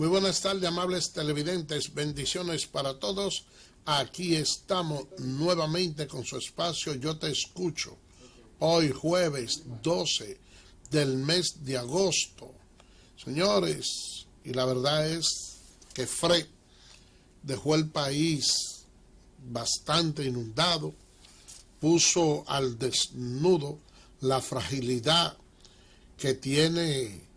Muy buenas tardes, amables televidentes, bendiciones para todos. Aquí estamos nuevamente con su espacio Yo Te Escucho. Hoy jueves 12 del mes de agosto. Señores, y la verdad es que Fred dejó el país bastante inundado, puso al desnudo la fragilidad que tienen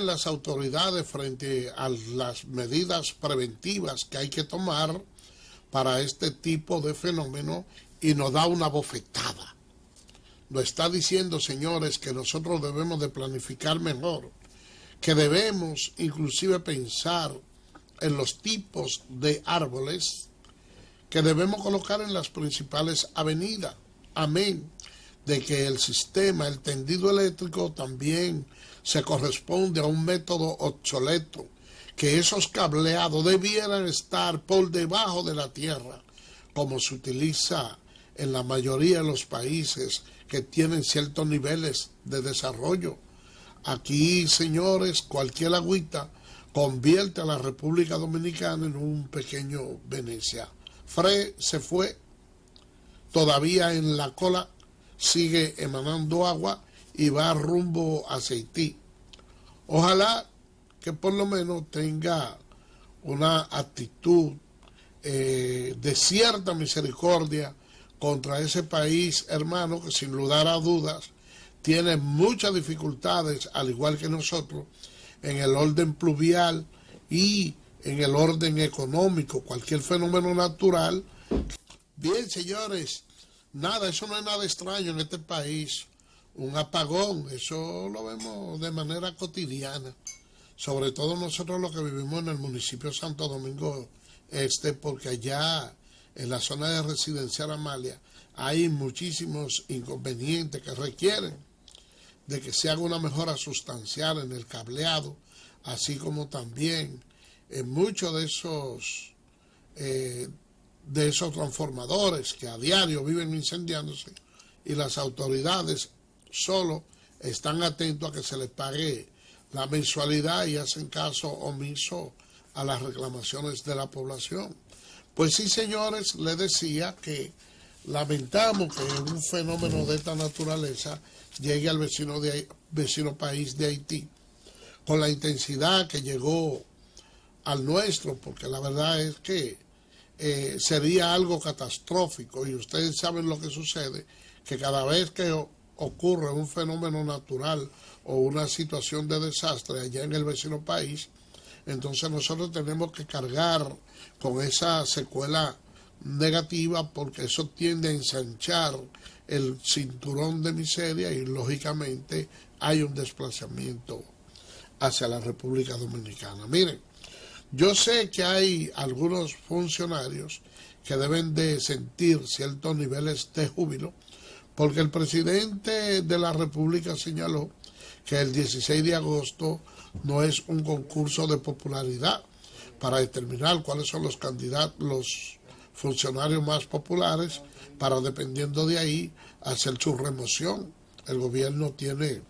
las autoridades frente a las medidas preventivas que hay que tomar para este tipo de fenómeno, y nos da una bofetada. Nos está diciendo, señores, que nosotros debemos de planificar mejor, que debemos inclusive pensar en los tipos de árboles que debemos colocar en las principales avenidas. Amén. De que el sistema, el tendido eléctrico también se corresponde a un método obsoleto, que esos cableados debieran estar por debajo de la tierra, como se utiliza en la mayoría de los países que tienen ciertos niveles de desarrollo. Aquí, señores, cualquier agüita convierte a la República Dominicana en un pequeño Venecia. Fred se fue, todavía en la cola sigue emanando agua y va rumbo a Haití. Ojalá que por lo menos tenga una actitud de cierta misericordia contra ese país hermano que sin lugar a dudas tiene muchas dificultades, al igual que nosotros, en el orden pluvial y en el orden económico, cualquier fenómeno natural. Bien, señores, nada, eso no es nada extraño en este país. Un apagón, eso lo vemos de manera cotidiana. Sobre todo nosotros los que vivimos en el municipio de Santo Domingo Este, porque allá en la zona de residencial Amalia hay muchísimos inconvenientes que requieren de que se haga una mejora sustancial en el cableado, así como también en muchos de esos transformadores que a diario viven incendiándose, y las autoridades solo están atentos a que se les pague la mensualidad y hacen caso omiso a las reclamaciones de la población. Pues sí, señores, les decía que lamentamos que un fenómeno de esta naturaleza llegue al vecino país de Haití con la intensidad que llegó al nuestro, porque la verdad es que sería algo catastrófico, y ustedes saben lo que sucede, que cada vez que ocurre un fenómeno natural o una situación de desastre allá en el vecino país, entonces nosotros tenemos que cargar con esa secuela negativa, porque eso tiende a ensanchar el cinturón de miseria y lógicamente hay un desplazamiento hacia la República Dominicana. Miren, yo sé que hay algunos funcionarios que deben de sentir ciertos niveles de júbilo, porque el presidente de la República señaló que el 16 de agosto no es un concurso de popularidad para determinar cuáles son los candidatos, los funcionarios más populares, para, dependiendo de ahí, hacer su remoción. El gobierno tiene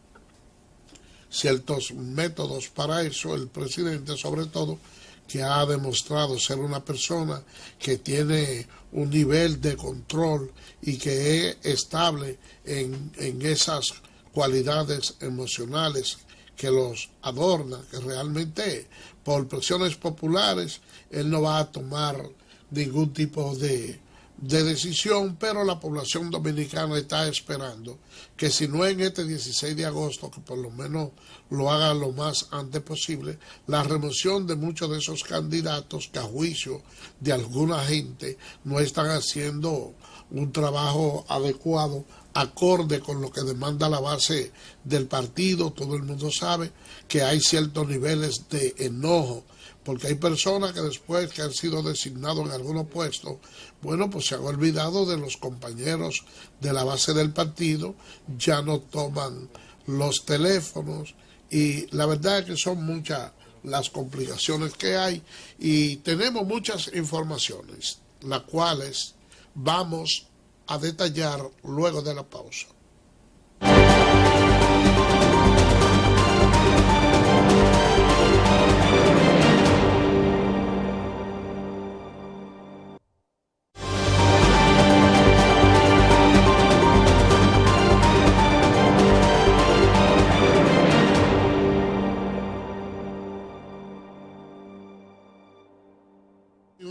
ciertos métodos para eso, el presidente sobre todo, que ha demostrado ser una persona que tiene un nivel de control y que es estable en esas cualidades emocionales que los adornan, que realmente por presiones populares él no va a tomar ningún tipo de decisión, pero la población dominicana está esperando que, si no en este 16 de agosto, que por lo menos lo haga lo más antes posible, la remoción de muchos de esos candidatos que a juicio de alguna gente no están haciendo un trabajo adecuado, acorde con lo que demanda la base del partido. Todo el mundo sabe que hay ciertos niveles de enojo, porque hay personas que después que han sido designados en algunos puestos, bueno, pues se han olvidado de los compañeros de la base del partido, ya no toman los teléfonos, y la verdad es que son muchas las complicaciones que hay, y tenemos muchas informaciones, las cuales vamos a detallar luego de la pausa.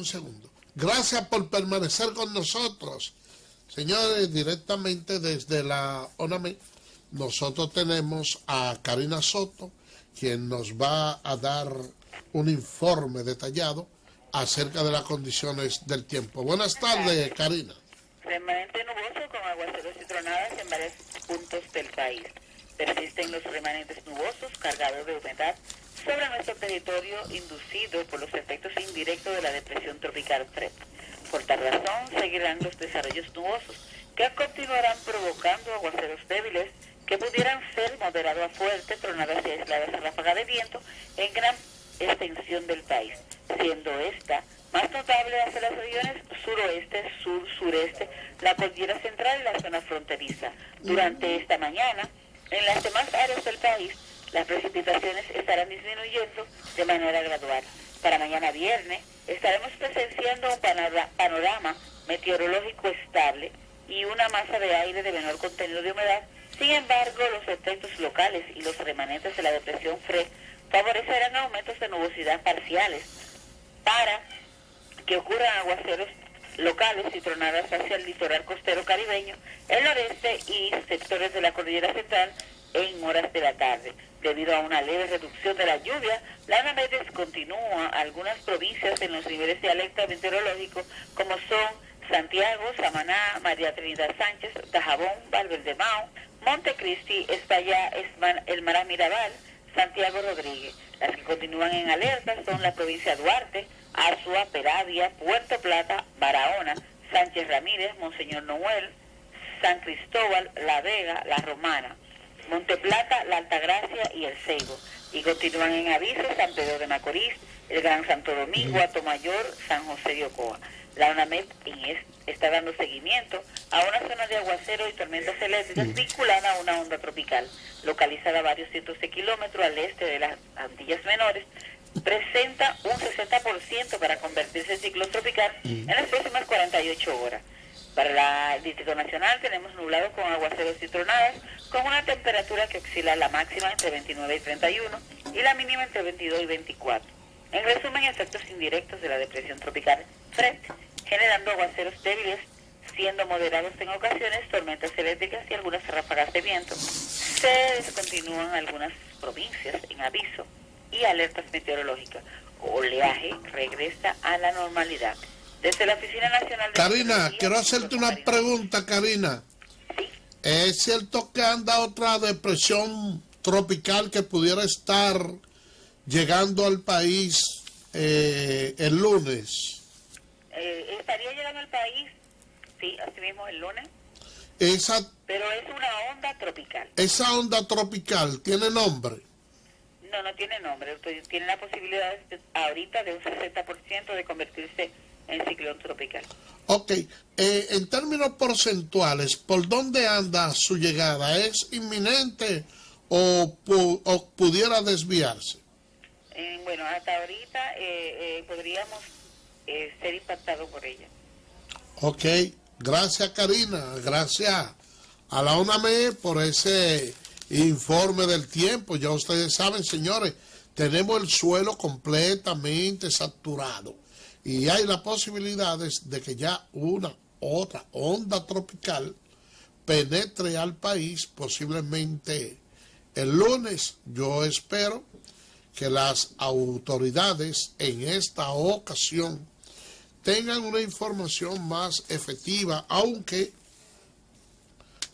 segundo. Gracias por permanecer con nosotros. Señores, directamente desde la ONAME, nosotros tenemos a Karina Soto, quien nos va a dar un informe detallado acerca de las condiciones del tiempo. Buenas tardes, Karina. Remanente nuboso con aguaceros y tronadas en varios puntos del país. Persisten los remanentes nubosos cargados de humedad sobre nuestro territorio, inducido por los efectos indirectos de la depresión tropical Fred. Por tal razón, seguirán los desarrollos nubosos que continuarán provocando aguaceros débiles que pudieran ser moderado a fuerte, tronadas y aisladas ráfagas de viento en gran extensión del país, siendo esta más notable hacia las regiones suroeste, sur, sureste, la cordillera central y la zona fronteriza. Durante esta mañana, en las demás áreas del país, las precipitaciones estarán disminuyendo de manera gradual. Para mañana viernes, estaremos presenciando un panorama meteorológico estable y una masa de aire de menor contenido de humedad. Sin embargo, los efectos locales y los remanentes de la depresión Fred favorecerán aumentos de nubosidad parciales para que ocurran aguaceros locales y tronadas hacia el litoral costero caribeño, el noreste y sectores de la cordillera central en horas de la tarde. Debido a una leve reducción de la lluvia, la ONAME descontinúa algunas provincias en los niveles de alerta meteorológico, como son Santiago, Samaná, María Trinidad Sánchez, Dajabón, Valverde-Mao, Montecristi, Espaillá, El Mará Mirabal, Santiago Rodríguez. Las que continúan en alerta son la provincia de Duarte, Azua, Peravia, Puerto Plata, Barahona, Sánchez Ramírez, Monseñor Noel, San Cristóbal, La Vega, La Romana, Monteplata, La Altagracia y El Ceibo. Y continúan en aviso San Pedro de Macorís, el Gran Santo Domingo, Atomayor, San José de Ocoa. La ONAME está dando seguimiento a una zona de aguacero y tormentas eléctricas vinculada a una onda tropical, localizada a varios cientos de kilómetros al este de las Antillas Menores. Presenta un 60% para convertirse en ciclón tropical en las próximas 48 horas. Para el Distrito Nacional tenemos nublado con aguaceros y tronadas, con una temperatura que oscila la máxima entre 29 y 31 y la mínima entre 22 y 24. En resumen, efectos indirectos de la depresión tropical Fred, generando aguaceros débiles, siendo moderados en ocasiones, tormentas eléctricas y algunas ráfagas de viento. Se descontinúan algunas provincias en aviso y alertas meteorológicas. Oleaje regresa a la normalidad. Desde la Oficina Nacional de Karina, quiero hacerte una pregunta, Karina. Sí. ¿Es cierto que anda otra depresión tropical que pudiera estar llegando al país el lunes? Estaría llegando al país, sí, así mismo el lunes, pero es una onda tropical. Esa onda tropical tiene nombre. No tiene nombre, tiene la posibilidad ahorita de un 60% de convertirse en ciclón tropical. Ok, en términos porcentuales, ¿por dónde anda su llegada? ¿Es inminente o pudiera desviarse? Bueno, hasta ahorita podríamos ser impactados por ella. Ok, gracias Karina, gracias a la ONAME por ese informe del tiempo. Ya ustedes saben, señores, tenemos el suelo completamente saturado y hay las posibilidades de que ya una otra onda tropical penetre al país posiblemente el lunes. Yo espero que las autoridades en esta ocasión tengan una información más efectiva, aunque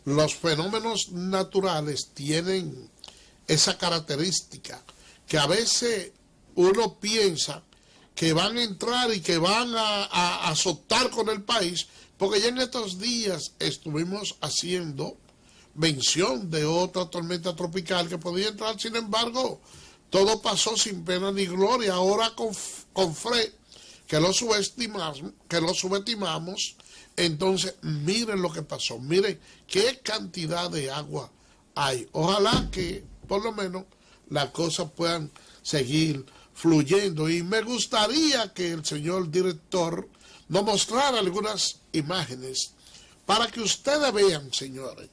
los fenómenos naturales tienen esa característica, que a veces uno piensa que van a entrar y que van a azotar con el país, porque ya en estos días estuvimos haciendo mención de otra tormenta tropical que podía entrar. Sin embargo, todo pasó sin pena ni gloria. Ahora con Fred, que lo subestimamos, entonces miren lo que pasó, miren qué cantidad de agua hay. Ojalá que por lo menos las cosas puedan seguir fluyendo, y me gustaría que el señor director nos mostrara algunas imágenes para que ustedes vean, señores,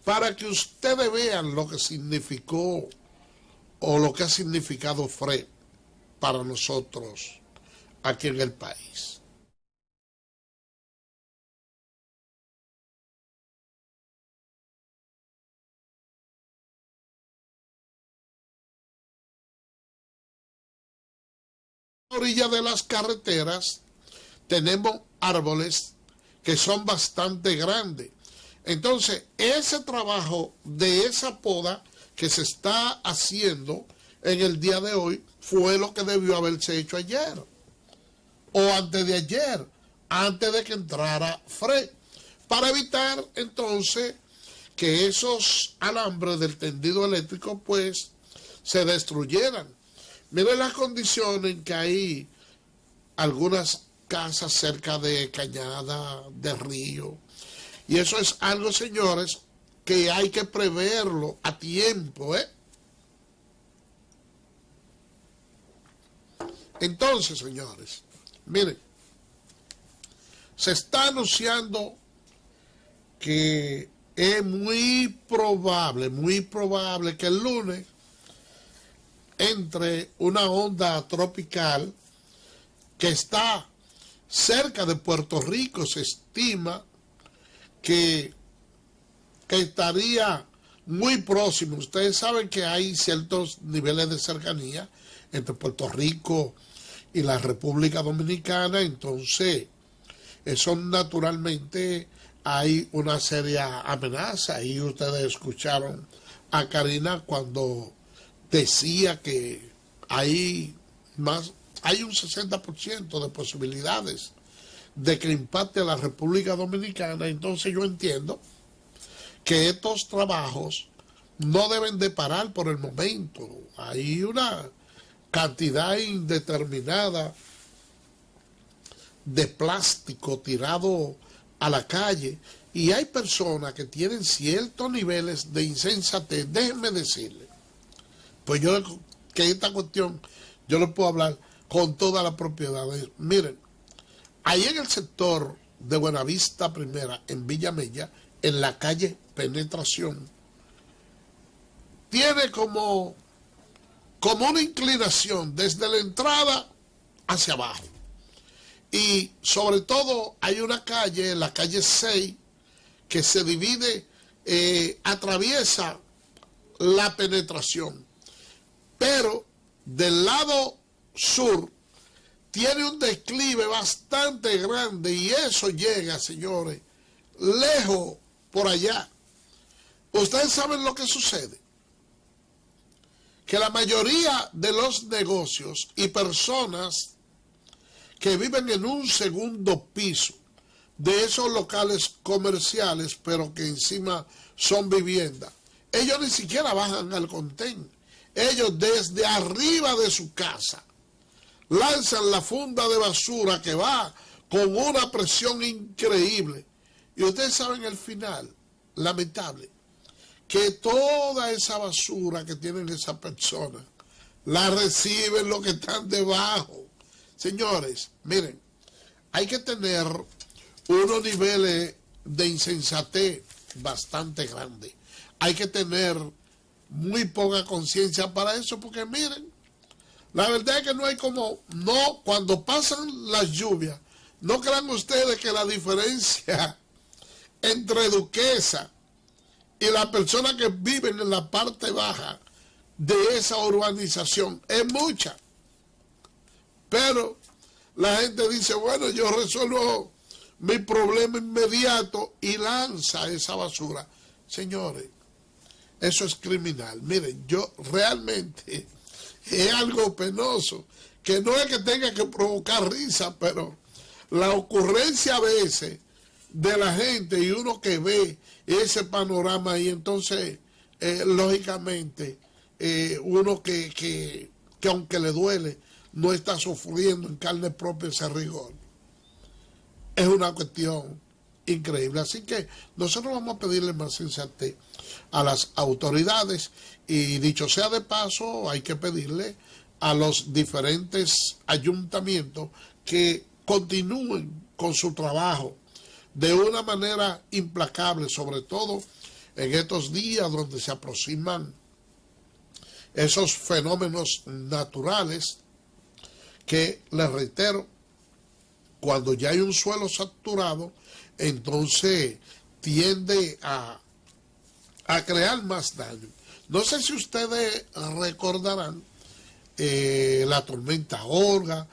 para que ustedes vean lo que significó o lo que ha significado Fred para nosotros aquí en el país. A la orilla de las carreteras tenemos árboles que son bastante grandes. Entonces, ese trabajo de esa poda que se está haciendo en el día de hoy fue lo que debió haberse hecho ayer o antes de ayer, antes de que entrara Fred, para evitar entonces que esos alambres del tendido eléctrico pues se destruyeran. Miren las condiciones en que hay algunas casas cerca de cañada, de río. Y eso es algo, señores, que hay que preverlo a tiempo, ¿eh? Entonces, señores, miren, se está anunciando que es muy probable que el lunes entre una onda tropical que está cerca de Puerto Rico. Se estima que estaría muy próximo. Ustedes saben que hay ciertos niveles de cercanía entre Puerto Rico y la República Dominicana, entonces eso naturalmente hay una seria amenaza. Y ustedes escucharon a Karina cuando decía que hay un 60% de posibilidades de que impacte a la República Dominicana. Entonces yo entiendo que estos trabajos no deben de parar por el momento. Hay una cantidad indeterminada de plástico tirado a la calle y hay personas que tienen ciertos niveles de insensatez. Déjenme decirle, pues yo que esta cuestión yo le puedo hablar con toda la propiedad. Miren, ahí en el sector de Buenavista Primera, en Villa Mella, en la calle Penetración, tiene como una inclinación desde la entrada hacia abajo. Y sobre todo hay una calle, la calle 6, que se divide, atraviesa la Penetración. Pero del lado sur tiene un declive bastante grande y eso llega, señores, lejos por allá. Ustedes saben lo que sucede, que la mayoría de los negocios y personas que viven en un segundo piso de esos locales comerciales, pero que encima son viviendas, ellos ni siquiera bajan al contén. Ellos desde arriba de su casa lanzan la funda de basura que va con una presión increíble. Y ustedes saben el final, lamentable, que toda esa basura que tienen esas personas la reciben los que están debajo. Señores, miren, hay que tener unos niveles de insensatez bastante grandes. Hay que tener muy poca conciencia para eso, porque miren, la verdad es que no hay cuando pasan las lluvias, no crean ustedes que la diferencia entre Duquesa y las personas que viven en la parte baja de esa urbanización es mucha. Pero la gente dice, bueno, yo resuelvo mi problema inmediato y lanza esa basura. Señores, eso es criminal. Miren, yo realmente es algo penoso, que no es que tenga que provocar risa, pero la ocurrencia a veces de la gente y uno que ve ese panorama y entonces, lógicamente, uno que aunque le duele, no está sufriendo en carne propia ese rigor. Es una cuestión increíble. Así que nosotros vamos a pedirle más sensatez a las autoridades y, dicho sea de paso, hay que pedirle a los diferentes ayuntamientos que continúen con su trabajo de una manera implacable, sobre todo en estos días donde se aproximan esos fenómenos naturales que, les reitero, cuando ya hay un suelo saturado, entonces tiende a crear más daño. No sé si ustedes recordarán la tormenta Olga,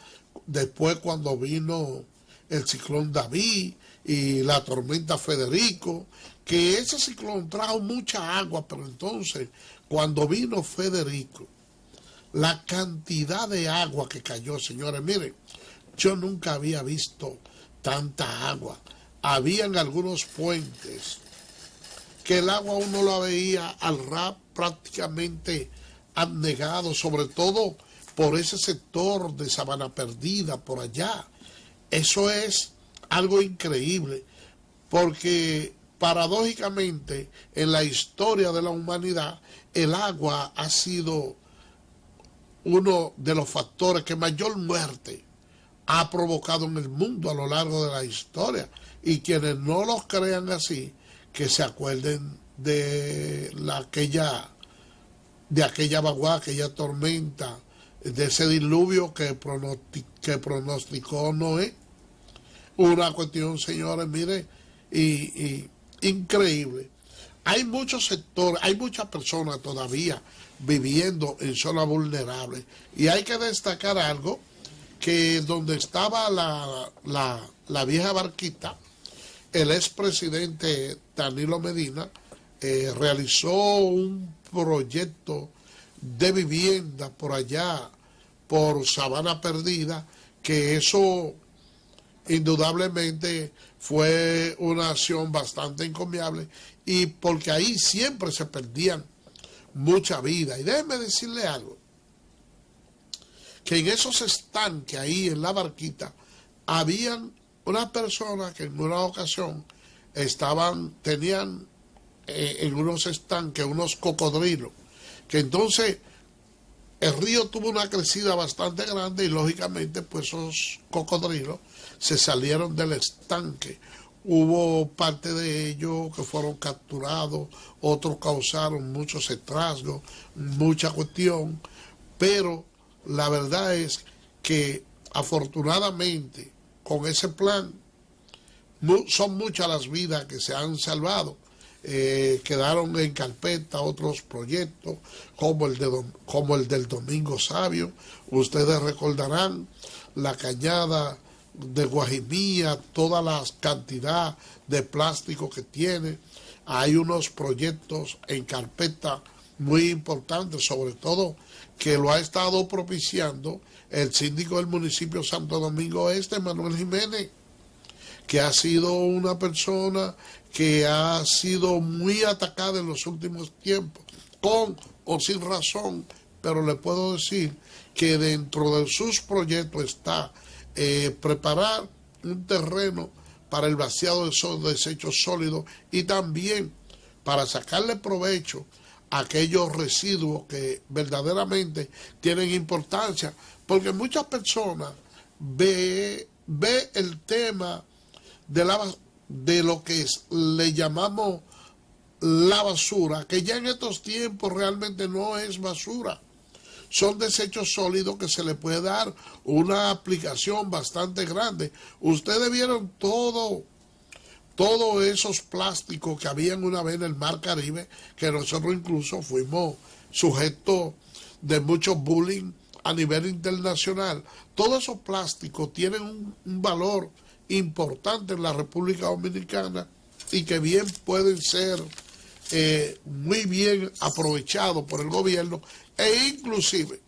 después cuando vino el ciclón David y la tormenta Federico, que ese ciclón trajo mucha agua, pero entonces cuando vino Federico, la cantidad de agua que cayó, señores, miren, yo nunca había visto tanta agua. Habían algunos puentes que el agua uno la veía al ras prácticamente anegado, sobre todo por ese sector de Sabana Perdida, por allá. Eso es algo increíble, porque paradójicamente en la historia de la humanidad el agua ha sido uno de los factores que mayor muerte ha provocado en el mundo a lo largo de la historia. Y quienes no los crean así, que se acuerden de aquella vaguada, aquella tormenta, de ese diluvio que pronosticó Noé. Una cuestión, señores, mire, y increíble. Hay muchos sectores, hay muchas personas todavía viviendo en zonas vulnerables. Y hay que destacar algo, que donde estaba la vieja barquita, el expresidente Danilo Medina realizó un proyecto de vivienda por allá, por Sabana Perdida, que eso indudablemente fue una acción bastante encomiable, y porque ahí siempre se perdían mucha vida. Y déjenme decirle algo, que en esos estanques ahí en la barquita habían unas personas que en una ocasión tenían en unos estanques unos cocodrilos, que entonces el río tuvo una crecida bastante grande y lógicamente pues esos cocodrilos se salieron del estanque. Hubo parte de ellos que fueron capturados, otros causaron muchos estragos, mucha cuestión, pero la verdad es que afortunadamente con ese plan son muchas las vidas que se han salvado. Quedaron en carpeta otros proyectos como el del Domingo Sabio. Ustedes recordarán la cañada de Guajimía, toda la cantidad de plástico que tiene. Hay unos proyectos en carpeta muy importantes, sobre todo que lo ha estado propiciando el síndico del municipio Santo Domingo Este, Manuel Jiménez, que ha sido una persona que ha sido muy atacada en los últimos tiempos, con o sin razón, pero le puedo decir que dentro de sus proyectos está preparar un terreno para el vaciado de esos desechos sólidos y también para sacarle provecho a aquellos residuos que verdaderamente tienen importancia, porque muchas personas ve el tema de lo que le llamamos la basura, que ya en estos tiempos realmente no es basura, son desechos sólidos que se le puede dar una aplicación bastante grande. Ustedes vieron todos esos plásticos que habían una vez en el Mar Caribe, que nosotros incluso fuimos sujetos de mucho bullying a nivel internacional. Todos esos plásticos tienen un valor importante en la República Dominicana y que bien pueden ser muy bien aprovechados por el gobierno, e inclusive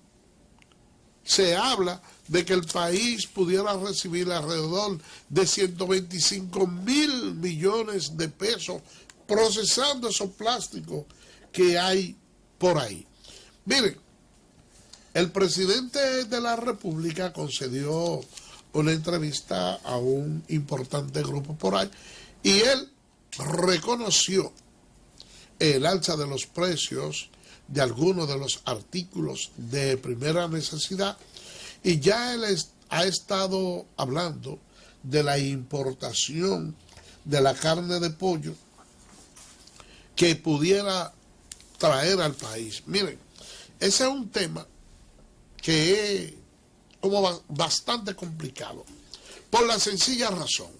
se habla de que el país pudiera recibir alrededor de 125.000 millones de pesos procesando esos plásticos que hay por ahí. Miren, el presidente de la República concedió una entrevista a un importante grupo por ahí y él reconoció el alza de los precios de algunos de los artículos de primera necesidad, y ya él ha estado hablando de la importación de la carne de pollo que pudiera traer al país. Miren, ese es un tema que como bastante complicado, por la sencilla razón.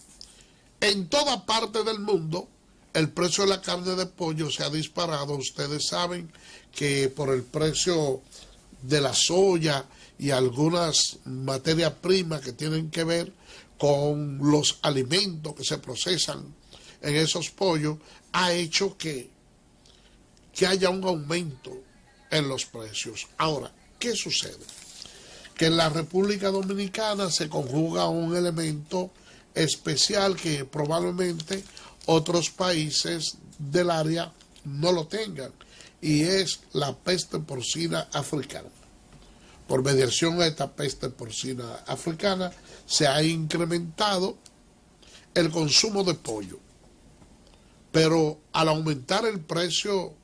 En toda parte del mundo, el precio de la carne de pollo se ha disparado. Ustedes saben que por el precio de la soya y algunas materias primas que tienen que ver con los alimentos que se procesan en esos pollos, ha hecho que haya un aumento en los precios. Ahora, ¿qué sucede? Que en la República Dominicana se conjuga un elemento especial que probablemente otros países del área no lo tengan, y es la peste porcina africana. Por mediación a esta peste porcina africana se ha incrementado el consumo de pollo, pero al aumentar el precio,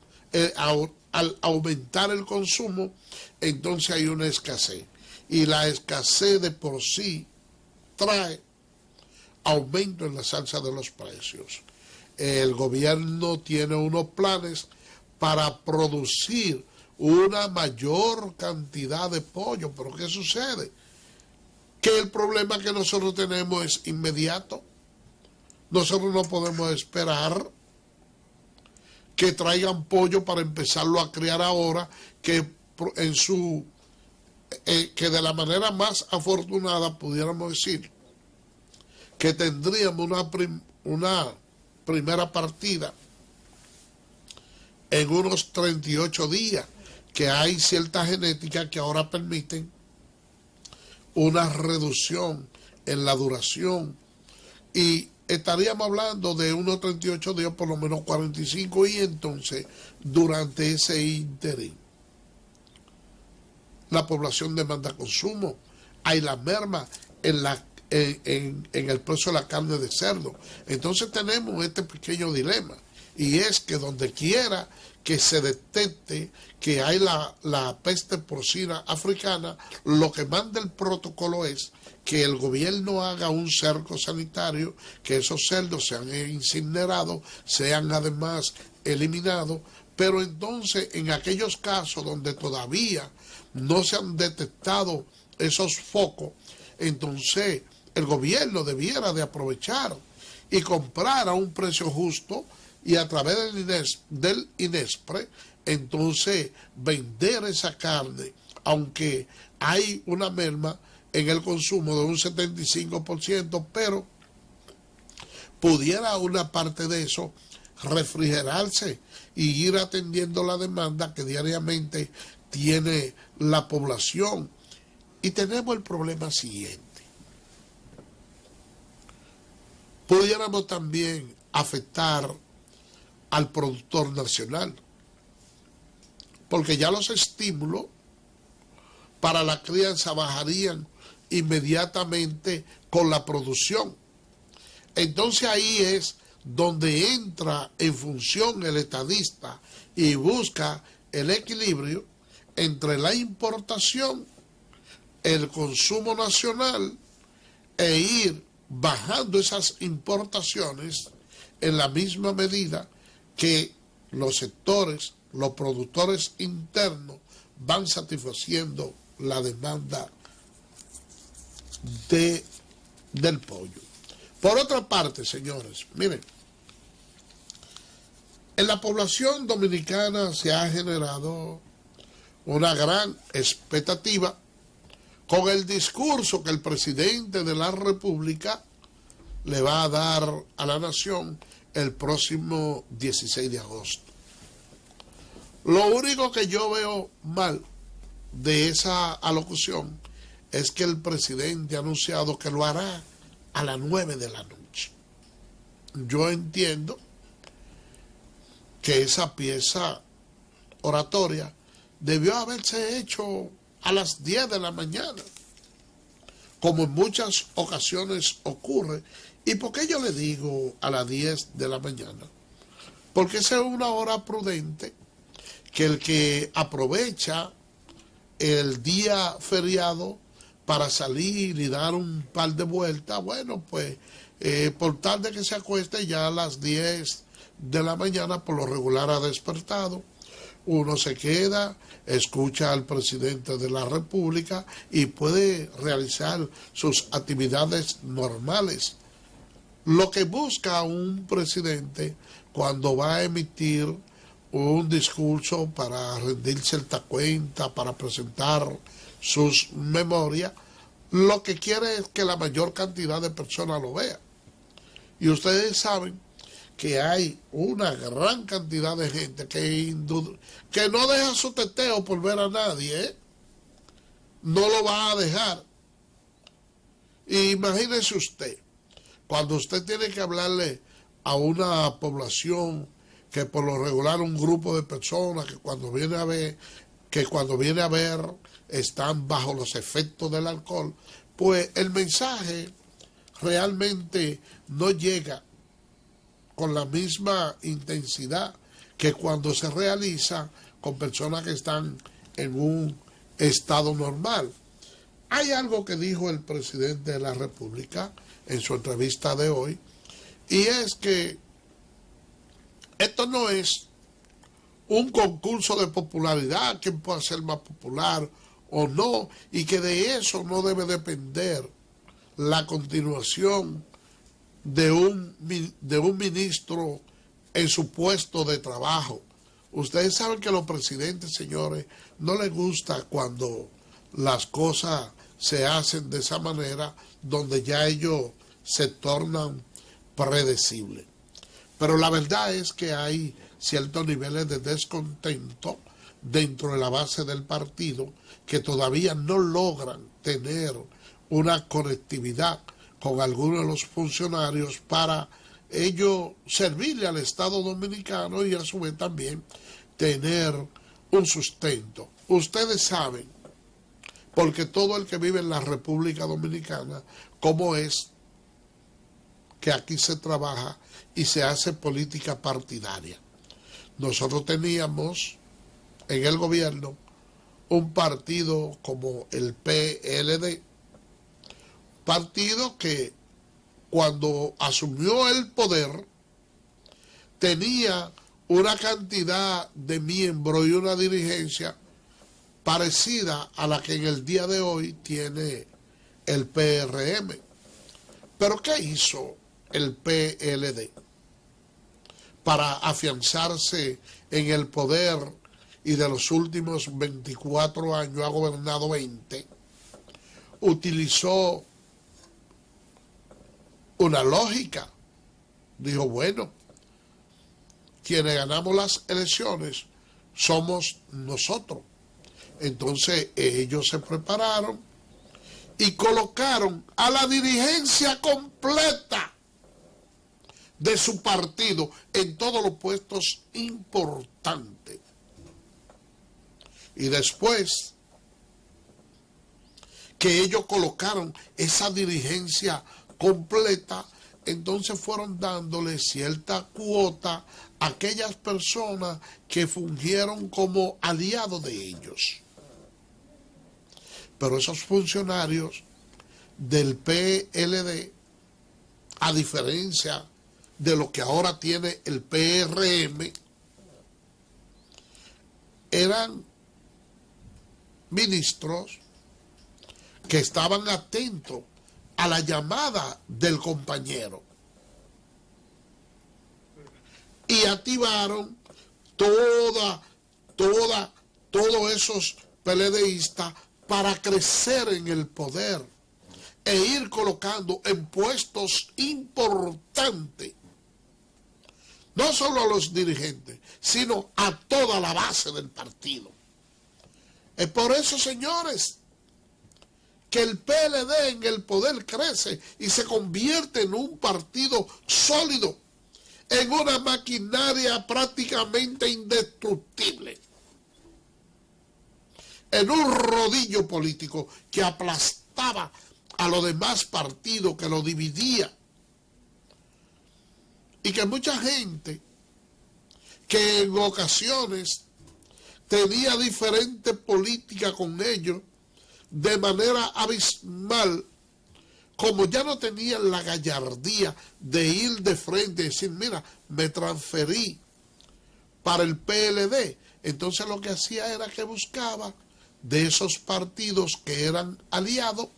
al aumentar el consumo, entonces hay una escasez, y la escasez de por sí trae aumento en la alza de los precios. El gobierno tiene unos planes para producir una mayor cantidad de pollo, pero ¿qué sucede? Que el problema que nosotros tenemos es inmediato. Nosotros no podemos esperar que traigan pollo para empezarlo a criar ahora, que que de la manera más afortunada pudiéramos decir que tendríamos una primera partida en unos 38 días, que hay cierta genética que ahora permiten una reducción en la duración, y estaríamos hablando de unos 38 días, por lo menos 45, y entonces durante ese ínterin la población demanda consumo, hay la merma en el precio de la carne de cerdo. Entonces tenemos este pequeño dilema, y es que donde quiera que se detecte que hay la peste porcina africana, lo que manda el protocolo es que el gobierno haga un cerco sanitario, que esos cerdos sean incinerados, sean además eliminados, pero entonces en aquellos casos donde todavía no se han detectado esos focos, entonces el gobierno debiera de aprovechar y comprar a un precio justo, y a través del INESPRE, entonces vender esa carne, aunque hay una merma en el consumo de un 75%, pero pudiera una parte de eso refrigerarse y ir atendiendo la demanda que diariamente tiene la población. Y tenemos el problema siguiente. Pudiéramos también afectar al productor nacional, porque ya los estímulos para la crianza bajarían inmediatamente con la producción. Entonces ahí es donde entra en función el estadista y busca el equilibrio entre la importación, el consumo nacional, e ir bajando esas importaciones en la misma medida que los sectores, los productores internos van satisfaciendo la demanda del pollo. Por otra parte, señores, miren, en la población dominicana se ha generado una gran expectativa con el discurso que el presidente de la República le va a dar a la nación el próximo 16 de agosto. Lo único que yo veo mal de esa alocución es que el presidente ha anunciado que lo hará a las 9 de la noche. Yo entiendo que esa pieza oratoria debió haberse hecho a las 10 de la mañana, como en muchas ocasiones ocurre. ¿Y por qué yo le digo a las 10 de la mañana? Porque esa es una hora prudente que el que aprovecha el día feriado para salir y dar un par de vueltas, bueno, pues por tarde que se acueste, ya a las 10 de la mañana por lo regular ha despertado, Uno se queda, escucha al presidente de la República y puede realizar sus actividades normales. Lo que busca un presidente cuando va a emitir un discurso para rendir cierta cuenta, para presentar sus memorias, lo que quiere es que la mayor cantidad de personas lo vea. Y ustedes saben que hay una gran cantidad de gente que no deja su teteo por ver a nadie, ¿eh? No lo va a dejar. Y imagínese usted, cuando usted tiene que hablarle a una población que por lo regular un grupo de personas que cuando viene a ver están bajo los efectos del alcohol, pues el mensaje realmente no llega con la misma intensidad que cuando se realiza con personas que están en un estado normal. Hay algo que dijo el presidente de la República en su entrevista de hoy, y es que esto no es un concurso de popularidad, quién puede ser más popular o no, y que de eso no debe depender la continuación de un ministro en su puesto de trabajo. Ustedes saben que a los presidentes, señores, no les gusta cuando las cosas se hacen de esa manera, donde ya ellos se tornan predecibles. Pero la verdad es que hay ciertos niveles de descontento dentro de la base del partido que todavía no logran tener una conectividad con algunos de los funcionarios para ellos servirle al Estado Dominicano y a su vez también tener un sustento. Ustedes saben, porque todo el que vive en la República Dominicana, cómo es que aquí se trabaja y se hace política partidaria. Nosotros teníamos en el gobierno un partido como el PLD, partido que cuando asumió el poder tenía una cantidad de miembros y una dirigencia parecida a la que en el día de hoy tiene el PRM. ¿Pero qué hizo el PLD para afianzarse en el poder y de los últimos 24 años ha gobernado 20? Utilizó una lógica. Dijo, bueno, quienes ganamos las elecciones somos nosotros. Entonces ellos se prepararon y colocaron a la dirigencia completa de su partido en todos los puestos importantes. Y después que ellos colocaron esa dirigencia completa, entonces fueron dándole cierta cuota a aquellas personas que fungieron como aliados de ellos. Pero esos funcionarios del PLD, a diferencia de lo que ahora tiene el PRM, eran ministros que estaban atentos a la llamada del compañero y activaron todos esos PLDistas para crecer en el poder e ir colocando en puestos importantes no solo a los dirigentes, sino a toda la base del partido. Es por eso, señores, que el PLD en el poder crece y se convierte en un partido sólido, en una maquinaria prácticamente indestructible, en un rodillo político que aplastaba a los demás partidos, que lo dividía, y que mucha gente que en ocasiones tenía diferente política con ellos de manera abismal, como ya no tenían la gallardía de ir de frente y decir, mira, me transferí para el PLD, Entonces lo que hacía era que buscaba de esos partidos que eran aliados,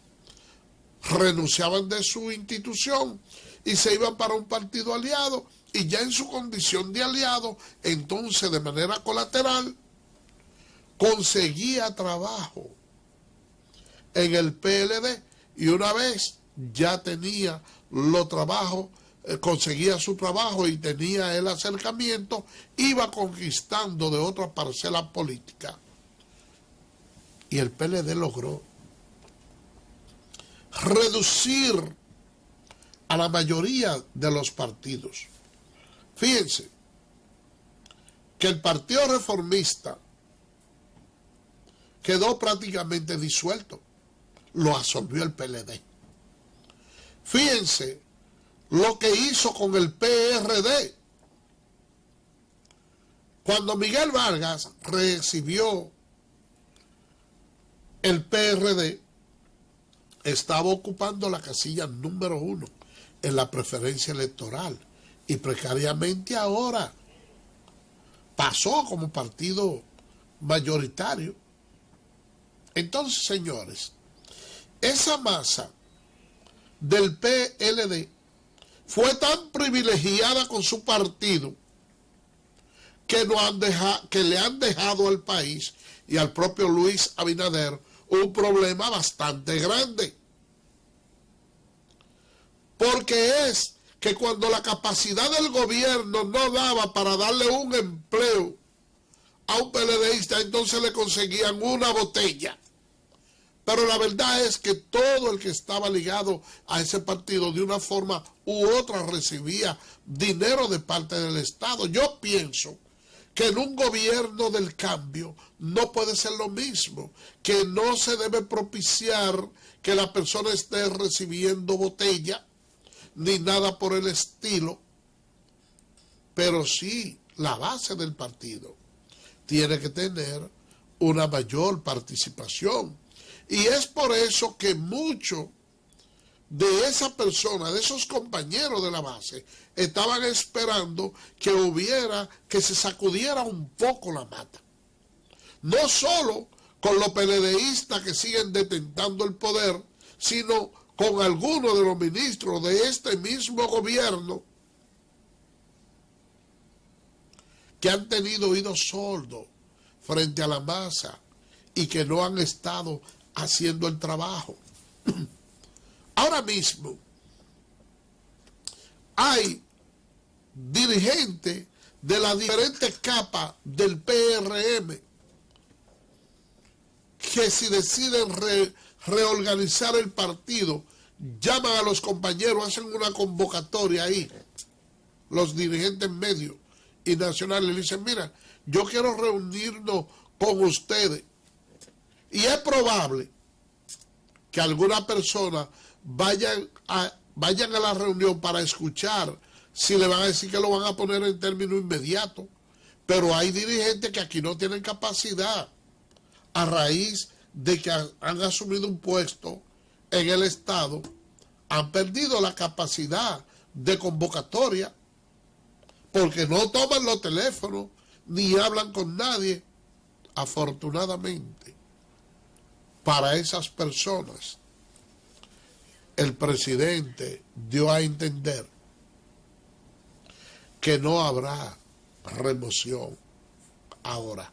renunciaban de su institución y se iban para un partido aliado, y ya en su condición de aliado, entonces de manera colateral, conseguía trabajo en el PLD, y una vez ya tenía los trabajos, conseguía su trabajo y tenía el acercamiento, iba conquistando de otras parcelas políticas. Y el PLD logró reducir a la mayoría de los partidos. Fíjense que el Partido Reformista quedó prácticamente disuelto, lo absorbió el PLD. Fíjense lo que hizo con el PRD. Cuando Miguel Vargas recibió el PRD, estaba ocupando la casilla número 1 en la preferencia electoral, y precariamente ahora pasó como partido mayoritario. Entonces, señores, esa masa del PLD fue tan privilegiada con su partido que le han dejado al país y al propio Luis Abinader un problema bastante grande. Porque es que cuando la capacidad del gobierno no daba para darle un empleo a un PLDista, entonces le conseguían una botella. Pero la verdad es que todo el que estaba ligado a ese partido de una forma u otra recibía dinero de parte del Estado. Yo pienso que en un gobierno del cambio no puede ser lo mismo, que no se debe propiciar que la persona esté recibiendo botella ni nada por el estilo, pero sí la base del partido tiene que tener una mayor participación. Y es por eso que muchos de esa persona, de esos compañeros de la base, estaban esperando que se sacudiera un poco la mata. No solo con los PLDistas que siguen detentando el poder, sino con algunos de los ministros de este mismo gobierno que han tenido oídos sordos frente a la masa y que no han estado haciendo el trabajo. Ahora mismo hay dirigentes de las diferentes capas del PRM que, si deciden reorganizar el partido, llaman a los compañeros, hacen una convocatoria ahí, los dirigentes medios y nacionales, le dicen: mira, yo quiero reunirnos con ustedes. Y es probable que alguna persona vayan a la reunión para escuchar si le van a decir que lo van a poner en términos inmediatos. Pero hay dirigentes que aquí no tienen capacidad, a raíz de que han asumido un puesto en el Estado, han perdido la capacidad de convocatoria, porque no toman los teléfonos ni hablan con nadie. Afortunadamente, para esas personas, el presidente dio a entender que no habrá remoción ahora,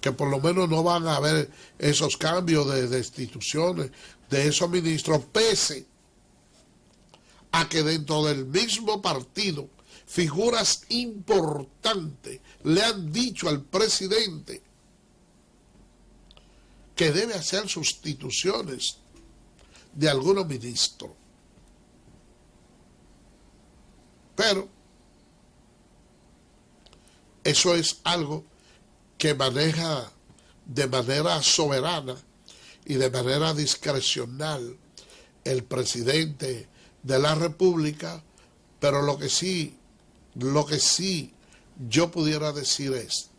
que por lo menos no van a haber esos cambios de destituciones de esos ministros, pese a que dentro del mismo partido figuras importantes le han dicho al presidente que debe hacer sustituciones de algunos ministros. Pero eso es algo que maneja de manera soberana y de manera discrecional el presidente de la República. Pero lo que sí yo pudiera decir es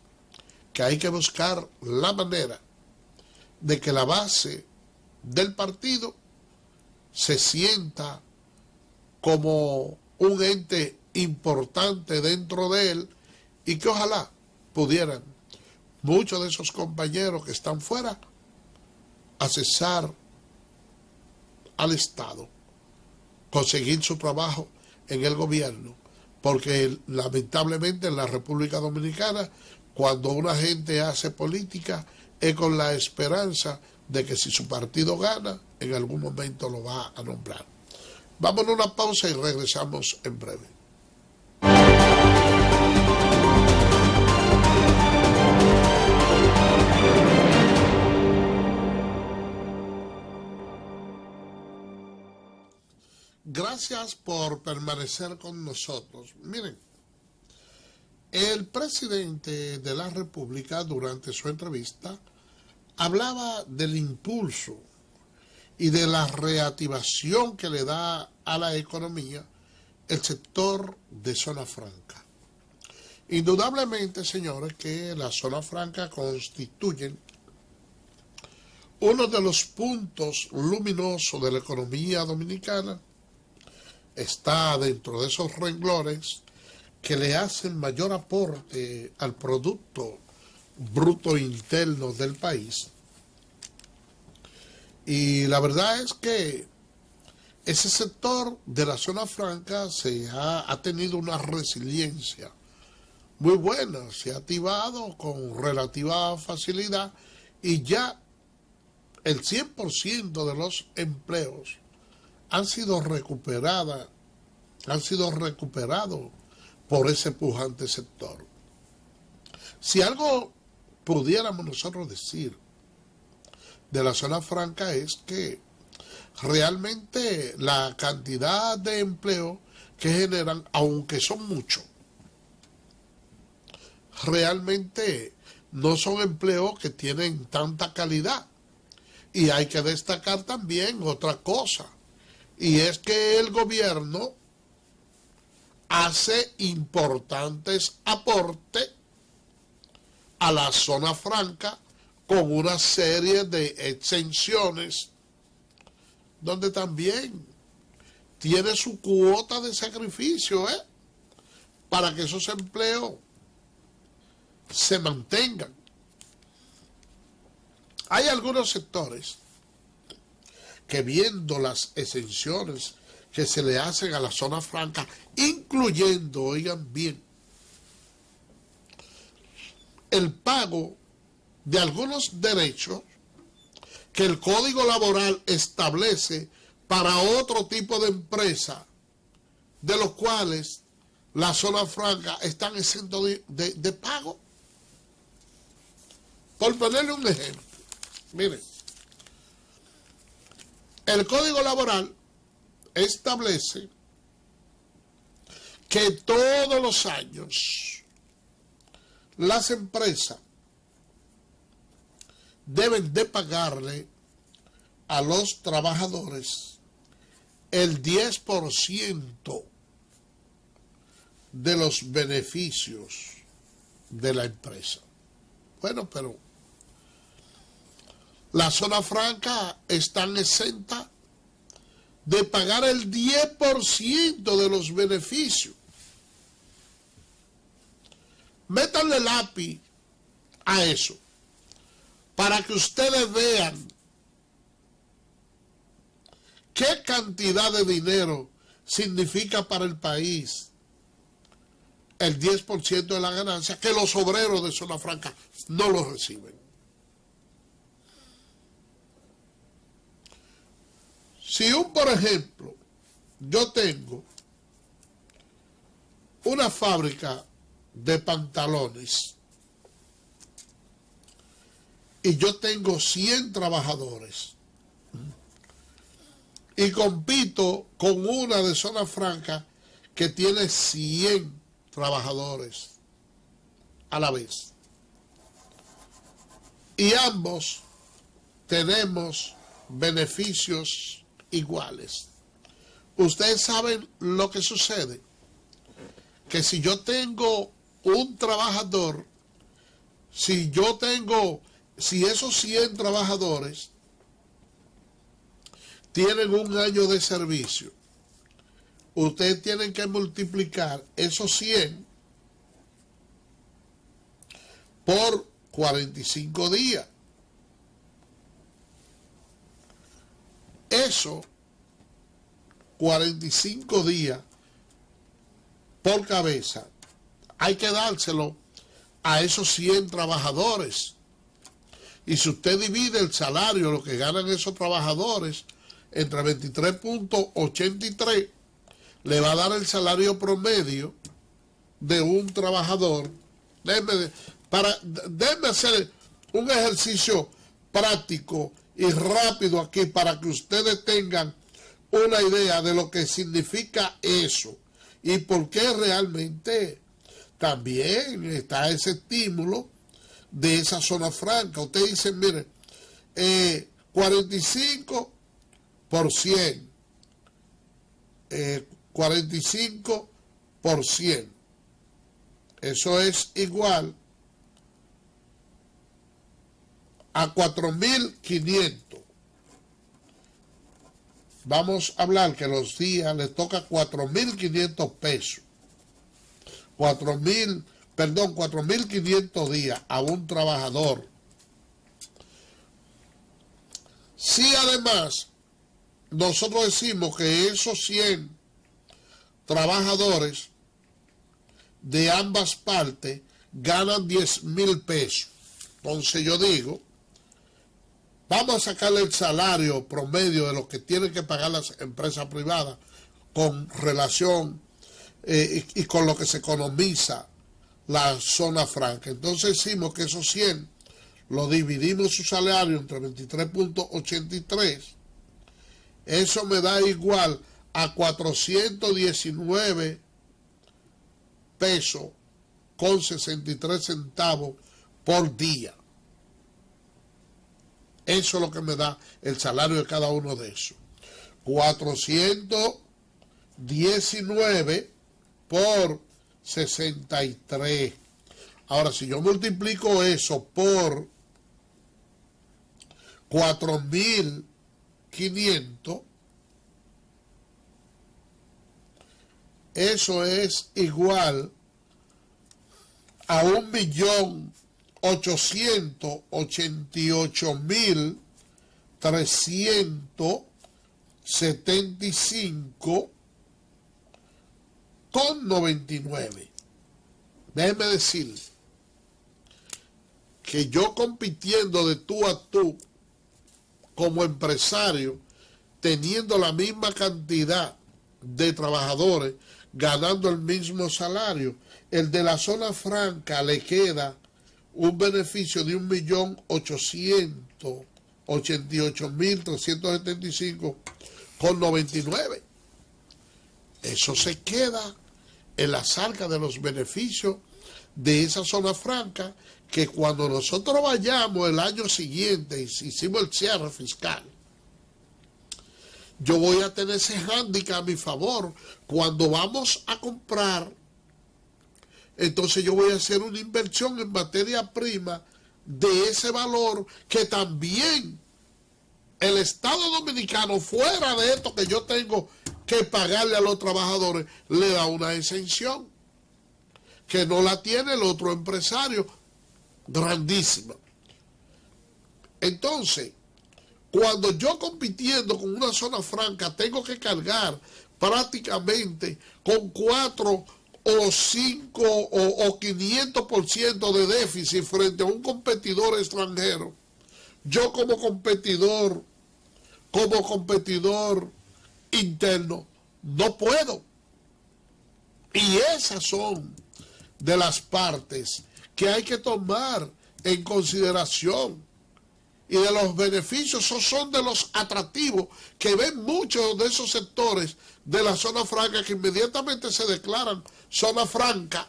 que hay que buscar la manera de que la base del partido se sienta como un ente importante dentro de él, y que ojalá pudieran muchos de esos compañeros que están fuera a cesar al Estado, conseguir su trabajo en el gobierno, porque lamentablemente en la República Dominicana, cuando una gente hace política, es con la esperanza de que si su partido gana, en algún momento lo va a nombrar. Vamos a una pausa y regresamos en breve. Gracias por permanecer con nosotros. Miren, el presidente de la República durante su entrevista hablaba del impulso y de la reactivación que le da a la economía el sector de zona franca. Indudablemente, señores, que la zona franca constituyen uno de los puntos luminosos de la economía dominicana. Está dentro de esos renglones que le hacen mayor aporte al Producto Bruto Interno del país. Y la verdad es que ese sector de la zona franca ha tenido una resiliencia muy buena, se ha activado con relativa facilidad y ya el 100% de los empleos han sido recuperados por ese pujante sector. Si algo pudiéramos nosotros decir de la zona franca es que realmente la cantidad de empleo que generan, aunque son muchos, realmente no son empleos que tienen tanta calidad. Y hay que destacar también otra cosa, y es que el gobierno hace importantes aportes a la zona franca con una serie de exenciones donde también tiene su cuota de sacrificio para que esos empleos se mantengan. Hay algunos sectores que, viendo las exenciones que se le hacen a la zona franca, incluyendo, oigan bien, el pago de algunos derechos que el Código Laboral establece para otro tipo de empresa, de los cuales la zona franca están exentos de pago. Por ponerle un ejemplo, miren, el Código Laboral establece que todos los años las empresas deben de pagarle a los trabajadores el 10% de los beneficios de la empresa. Bueno, pero la zona franca están exenta de pagar el 10% de los beneficios. Métanle lápiz a eso para que ustedes vean qué cantidad de dinero significa para el país el 10% de la ganancia que los obreros de zona franca no lo reciben. Si por ejemplo, yo tengo una fábrica de pantalones y yo tengo 100 trabajadores y compito con una de zona franca que tiene 100 trabajadores a la vez, y ambos tenemos beneficios iguales, ustedes saben lo que sucede, que si yo tengo un trabajador, si esos 100 trabajadores tienen un año de servicio, ustedes tienen que multiplicar esos 100 por 45 días. Eso, 45 días por cabeza, hay que dárselo a esos 100 trabajadores. Y si usted divide el salario, lo que ganan esos trabajadores, entre 23.83, le va a dar el salario promedio de un trabajador. Déjeme hacer un ejercicio práctico y rápido aquí para que ustedes tengan una idea de lo que significa eso y por qué realmente también está ese estímulo de esa zona franca. Usted dice, mire, 45%, 45%. Eso es igual a 4.500. Vamos a hablar que los días les toca 4.500 pesos. 4.500 días a un trabajador. Si además nosotros decimos que esos 100 trabajadores de ambas partes ganan 10.000 pesos. Entonces yo digo, vamos a sacarle el salario promedio de lo que tienen que pagar las empresas privadas con relación y con lo que se economiza la zona franca. Entonces decimos que esos 100 lo dividimos su salario entre 23.83. Eso me da igual a 419 pesos con 63 centavos por día. Eso es lo que me da el salario de cada uno de esos. 419 por 63. Ahora, si yo multiplico eso por 4.500, eso es igual a 1.888.375,99. Déjeme decir que yo compitiendo de tú a tú como empresario, teniendo la misma cantidad de trabajadores, ganando el mismo salario, el de la zona franca le queda un beneficio de 1.888.375,99. Eso se queda en las arcas de los beneficios de esa zona franca, que cuando nosotros vayamos el año siguiente y hicimos el cierre fiscal, yo voy a tener ese hándicap a mi favor. Cuando vamos a comprar, entonces yo voy a hacer una inversión en materia prima de ese valor que también el Estado Dominicano, fuera de esto que yo tengo que pagarle a los trabajadores, le da una exención que no la tiene el otro empresario, grandísima. Entonces, cuando yo compitiendo con una zona franca tengo que cargar prácticamente con 4 o 5 o 500% de déficit frente a un competidor extranjero, yo como competidor interno, no puedo. Y esas son de las partes que hay que tomar en consideración. Y de los beneficios, esos son de los atractivos que ven muchos de esos sectores de la zona franca, que inmediatamente se declaran zona franca.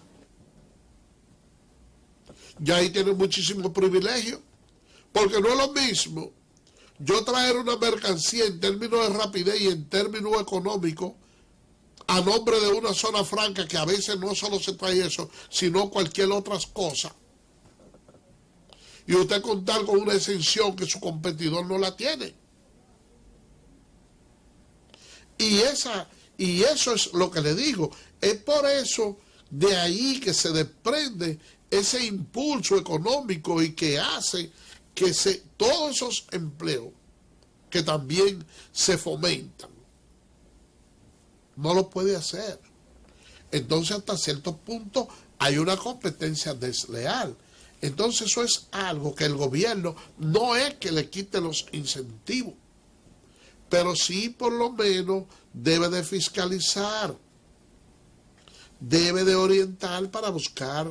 Y ahí tienen muchísimos privilegios, porque no es lo mismo yo traer una mercancía en términos de rapidez y en términos económicos a nombre de una zona franca, que a veces no solo se trae eso, sino cualquier otra cosa. Y usted contar con una exención que su competidor no la tiene. Y eso es lo que le digo. Es por eso de ahí que se desprende ese impulso económico y que hace que todos esos empleos que también se fomentan, no lo puede hacer. Entonces, hasta cierto punto hay una competencia desleal. Entonces, eso es algo que el gobierno no es que le quite los incentivos, pero sí por lo menos debe de fiscalizar, debe de orientar para buscar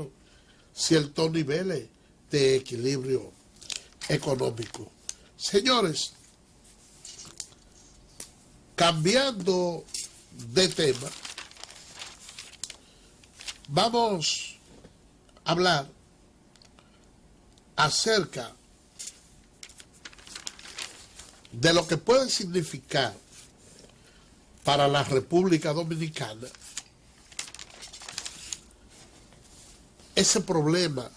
ciertos niveles de equilibrio económico. Señores, cambiando de tema, vamos a hablar acerca de lo que puede significar para la República Dominicana ese problema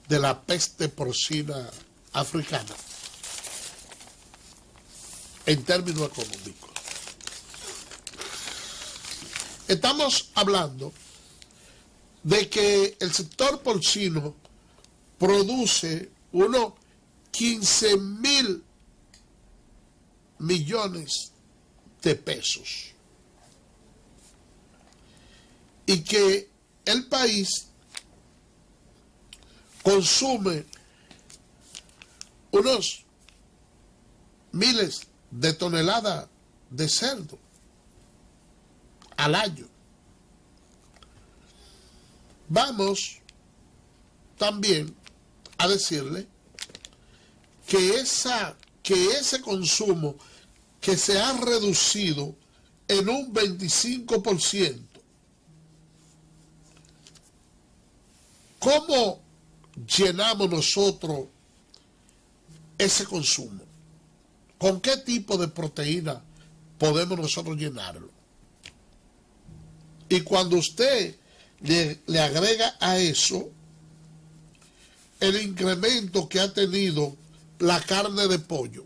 de la peste porcina africana en términos económicos. Estamos hablando de que el sector porcino produce unos 15.000 millones de pesos y que el país consume unos miles de toneladas de cerdo al año. Vamos también a decirle que ese consumo que se ha reducido en un 25%, ¿cómo llenamos nosotros ese consumo? ¿Con qué tipo de proteína podemos nosotros llenarlo? Y cuando usted le agrega a eso el incremento que ha tenido la carne de pollo,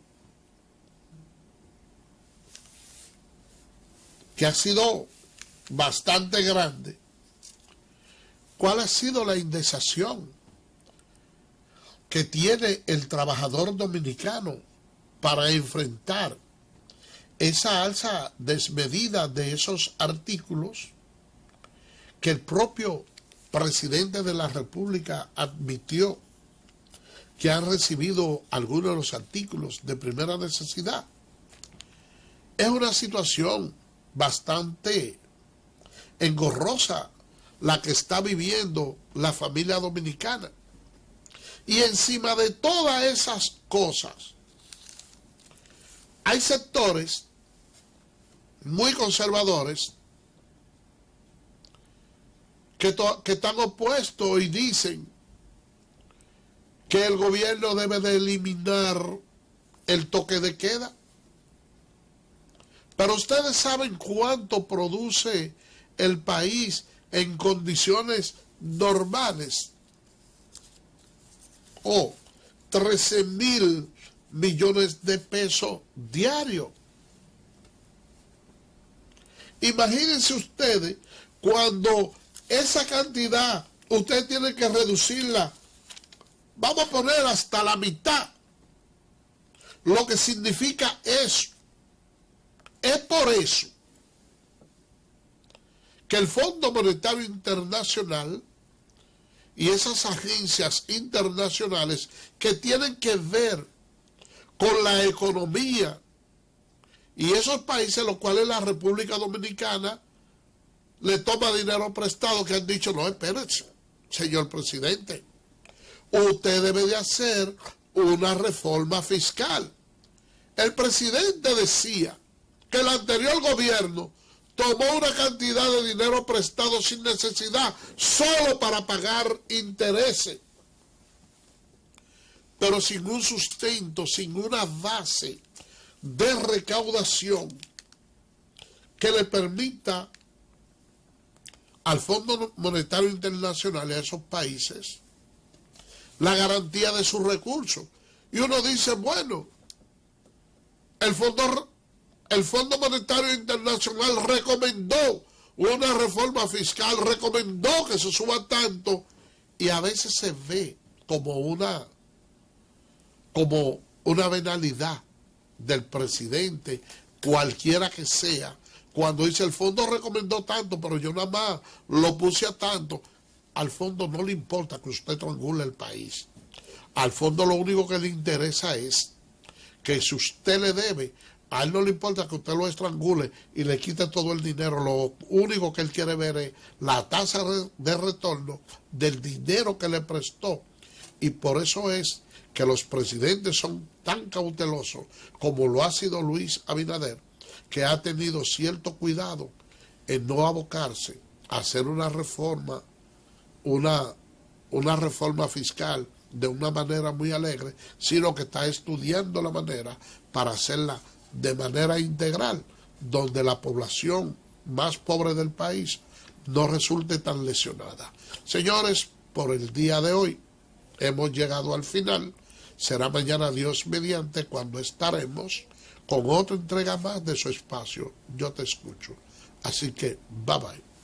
que ha sido bastante grande, ¿cuál ha sido la indexación que tiene el trabajador dominicano para enfrentar esa alza desmedida de esos artículos que el propio presidente de la República admitió que han recibido algunos de los artículos de primera necesidad? Es una situación bastante engorrosa la que está viviendo la familia dominicana. Y encima de todas esas cosas, hay sectores muy conservadores que están opuestos y dicen que el gobierno debe de eliminar el toque de queda. Pero ustedes saben cuánto produce el país en condiciones normales. 13.000 millones de pesos diarios. Imagínense ustedes cuando esa cantidad usted tiene que reducirla, vamos a poner hasta la mitad. Lo que significa eso. Es por eso que el Fondo Monetario Internacional y esas agencias internacionales que tienen que ver con la economía y esos países, los cuales la República Dominicana le toma dinero prestado, que han dicho, no, espérense, señor presidente, usted debe de hacer una reforma fiscal. El presidente decía que el anterior gobierno tomó una cantidad de dinero prestado sin necesidad, solo para pagar intereses, pero sin un sustento, sin una base de recaudación que le permita al Fondo Monetario Internacional y a esos países la garantía de sus recursos. Y uno dice, bueno, el Fondo Monetario Internacional recomendó una reforma fiscal, recomendó que se suba tanto, Y a veces se ve como una venalidad del presidente, cualquiera que sea, cuando dice el fondo recomendó tanto, pero yo nada más lo puse a tanto. Al fondo no le importa que usted triangule el país. Al fondo lo único que le interesa es que si usted le debe, a él no le importa que usted lo estrangule y le quite todo el dinero. Lo único que él quiere ver es la tasa de retorno del dinero que le prestó. Y por eso es que los presidentes son tan cautelosos como lo ha sido Luis Abinader, que ha tenido cierto cuidado en no abocarse a hacer una reforma fiscal de una manera muy alegre, sino que está estudiando la manera para hacerla de manera integral, donde la población más pobre del país no resulte tan lesionada. Señores, por el día de hoy hemos llegado al final. Será mañana, Dios mediante, cuando estaremos con otra entrega más de su espacio. Yo te escucho. Así que, bye bye.